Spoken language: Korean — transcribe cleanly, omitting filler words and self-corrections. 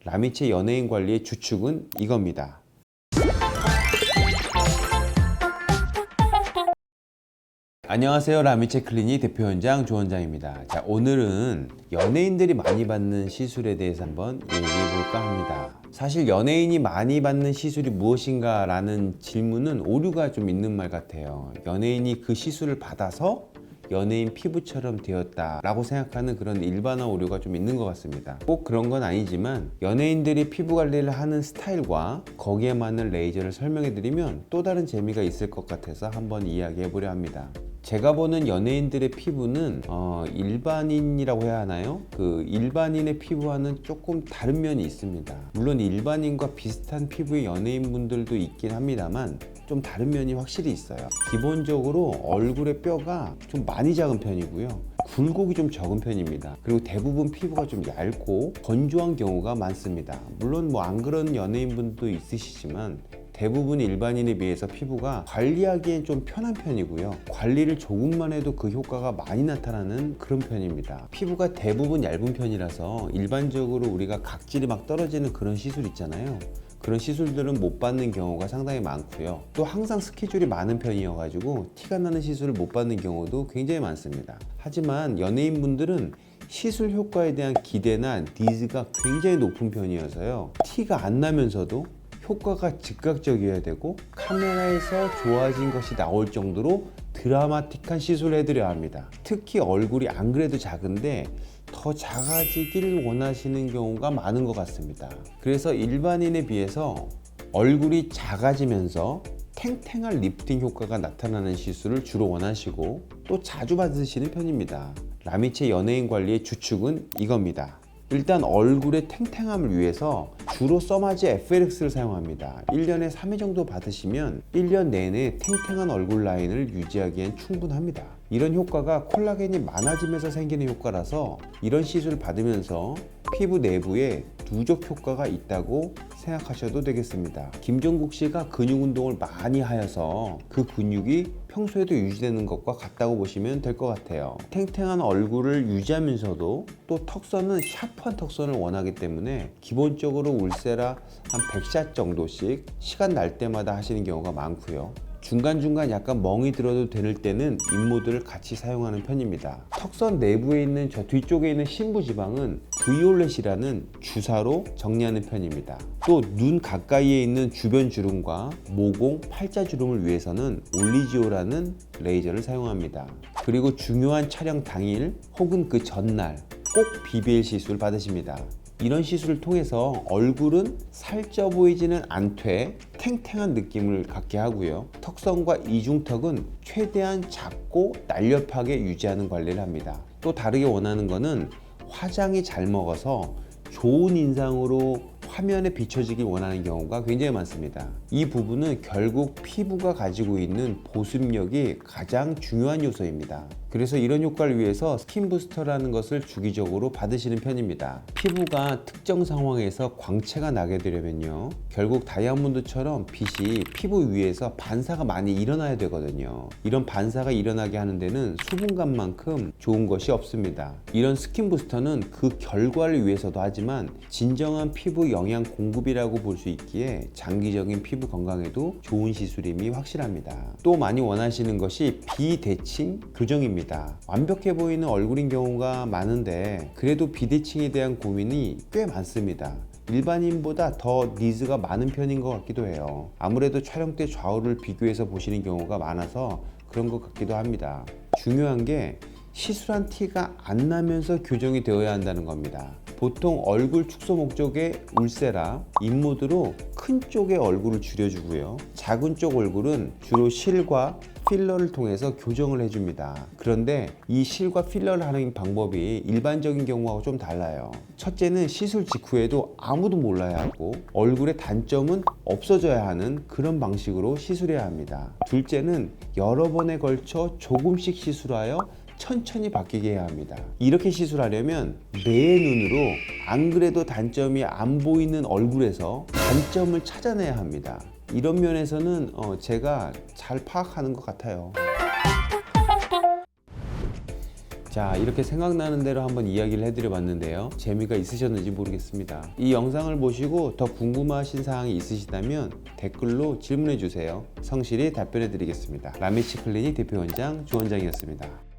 라미체 연예인 관리의 주축은 이겁니다. 안녕하세요. 라미체 클리닉 대표원장 조원장입니다. 자, 오늘은 연예인들이 많이 받는 시술에 대해서 한번 얘기해 볼까 합니다. 사실 연예인이 많이 받는 시술이 무엇인가 라는 질문은 오류가 좀 있는 말 같아요. 연예인이 그 시술을 받아서 연예인 피부처럼 되었다 라고 생각하는 그런 일반화 오류가 좀 있는 것 같습니다. 꼭 그런 건 아니지만 연예인들이 피부 관리를 하는 스타일과 거기에 맞는 레이저를 설명해 드리면 또 다른 재미가 있을 것 같아서 한번 이야기해 보려 합니다. 제가 보는 연예인들의 피부는 일반인이라고 해야 하나요? 그 일반인의 피부와는 조금 다른 면이 있습니다. 물론 일반인과 비슷한 피부의 연예인분들도 있긴 합니다만 좀 다른 면이 확실히 있어요. 기본적으로 얼굴의 뼈가 좀 많이 작은 편이고요. 굴곡이 좀 적은 편입니다. 그리고 대부분 피부가 좀 얇고 건조한 경우가 많습니다. 물론 뭐 안 그런 연예인분도 있으시지만 대부분 일반인에 비해서 피부가 관리하기엔 좀 편한 편이고요. 관리를 조금만 해도 그 효과가 많이 나타나는 그런 편입니다. 피부가 대부분 얇은 편이라서 일반적으로 우리가 각질이 막 떨어지는 그런 시술 있잖아요. 그런 시술들은 못 받는 경우가 상당히 많고요. 또 항상 스케줄이 많은 편이어가지고 티가 나는 시술을 못 받는 경우도 굉장히 많습니다. 하지만 연예인분들은 시술 효과에 대한 기대나 니즈가 굉장히 높은 편이어서요. 티가 안 나면서도 효과가 즉각적이어야 되고 카메라에서 좋아진 것이 나올 정도로 드라마틱한 시술을 해드려야 합니다. 특히 얼굴이 안 그래도 작은데 더 작아지길 원하시는 경우가 많은 것 같습니다. 그래서 일반인에 비해서 얼굴이 작아지면서 탱탱한 리프팅 효과가 나타나는 시술을 주로 원하시고 또 자주 받으시는 편입니다. 라미체 연예인 관리의 주축은 이겁니다. 일단 얼굴의 탱탱함을 위해서 주로 써마지 FLX를 사용합니다. 1년에 3회 정도 받으시면 1년 내내 탱탱한 얼굴 라인을 유지하기엔 충분합니다. 이런 효과가 콜라겐이 많아지면서 생기는 효과라서 이런 시술을 받으면서 피부 내부에 누적 효과가 있다고 생각하셔도 되겠습니다. 김종국 씨가 근육 운동을 많이 하여서 그 근육이 평소에도 유지되는 것과 같다고 보시면 될 것 같아요. 탱탱한 얼굴을 유지하면서도 또 턱선은 샤프한 턱선을 원하기 때문에 기본적으로 울세라 한 100샷 정도씩 시간 날 때마다 하시는 경우가 많고요. 중간중간 약간 멍이 들어도 될 때는 인모드를 같이 사용하는 편입니다. 턱선 내부에 있는 저 뒤쪽에 있는 심부지방은 브이올렛이라는 주사로 정리하는 편입니다. 또 눈 가까이에 있는 주변 주름과 모공, 팔자 주름을 위해서는 올리지오라는 레이저를 사용합니다. 그리고 중요한 촬영 당일 혹은 그 전날 꼭 BBL 시술을 받으십니다. 이런 시술을 통해서 얼굴은 살쪄 보이지는 않되 탱탱한 느낌을 갖게 하고요. 턱선과 이중턱은 최대한 작고 날렵하게 유지하는 관리를 합니다. 또 다르게 원하는 것은 화장이 잘 먹어서 좋은 인상으로 화면에 비춰지길 원하는 경우가 굉장히 많습니다. 이 부분은 결국 피부가 가지고 있는 보습력이 가장 중요한 요소입니다. 그래서 이런 효과를 위해서 스킨 부스터라는 것을 주기적으로 받으시는 편입니다. 피부가 특정 상황에서 광채가 나게 되려면요, 결국 다이아몬드처럼 빛이 피부 위에서 반사가 많이 일어나야 되거든요. 이런 반사가 일어나게 하는 데는 수분감만큼 좋은 것이 없습니다. 이런 스킨 부스터는 그 결과를 위해서도 하지만 진정한 피부 영양 공급이라고 볼 수 있기에 장기적인 피부 건강에도 좋은 시술임이 확실합니다. 또 많이 원하시는 것이 비대칭 교정입니다. 완벽해 보이는 얼굴인 경우가 많은데 그래도 비대칭에 대한 고민이 꽤 많습니다. 일반인보다 더 니즈가 많은 편인 것 같기도 해요. 아무래도 촬영 때 좌우를 비교해서 보시는 경우가 많아서 그런 것 같기도 합니다. 중요한 게 시술한 티가 안 나면서 교정이 되어야 한다는 겁니다. 보통 얼굴 축소 목적의 울세라, 인모드로 큰 쪽의 얼굴을 줄여주고요. 작은 쪽 얼굴은 주로 실과 필러를 통해서 교정을 해줍니다. 그런데 이 실과 필러를 하는 방법이 일반적인 경우하고 좀 달라요. 첫째는 시술 직후에도 아무도 몰라야 하고 얼굴의 단점은 없어져야 하는 그런 방식으로 시술해야 합니다. 둘째는 여러 번에 걸쳐 조금씩 시술하여 천천히 바뀌게 해야 합니다. 이렇게 시술하려면 내 눈으로 안 그래도 단점이 안 보이는 얼굴에서 단점을 찾아내야 합니다. 이런 면에서는 제가 잘 파악하는 것 같아요. 자, 이렇게 생각나는 대로 한번 이야기를 해드려 봤는데요. 재미가 있으셨는지 모르겠습니다. 이 영상을 보시고 더 궁금하신 사항이 있으시다면 댓글로 질문해 주세요. 성실히 답변해 드리겠습니다. 라미치 클리닉 대표원장 조원장이었습니다.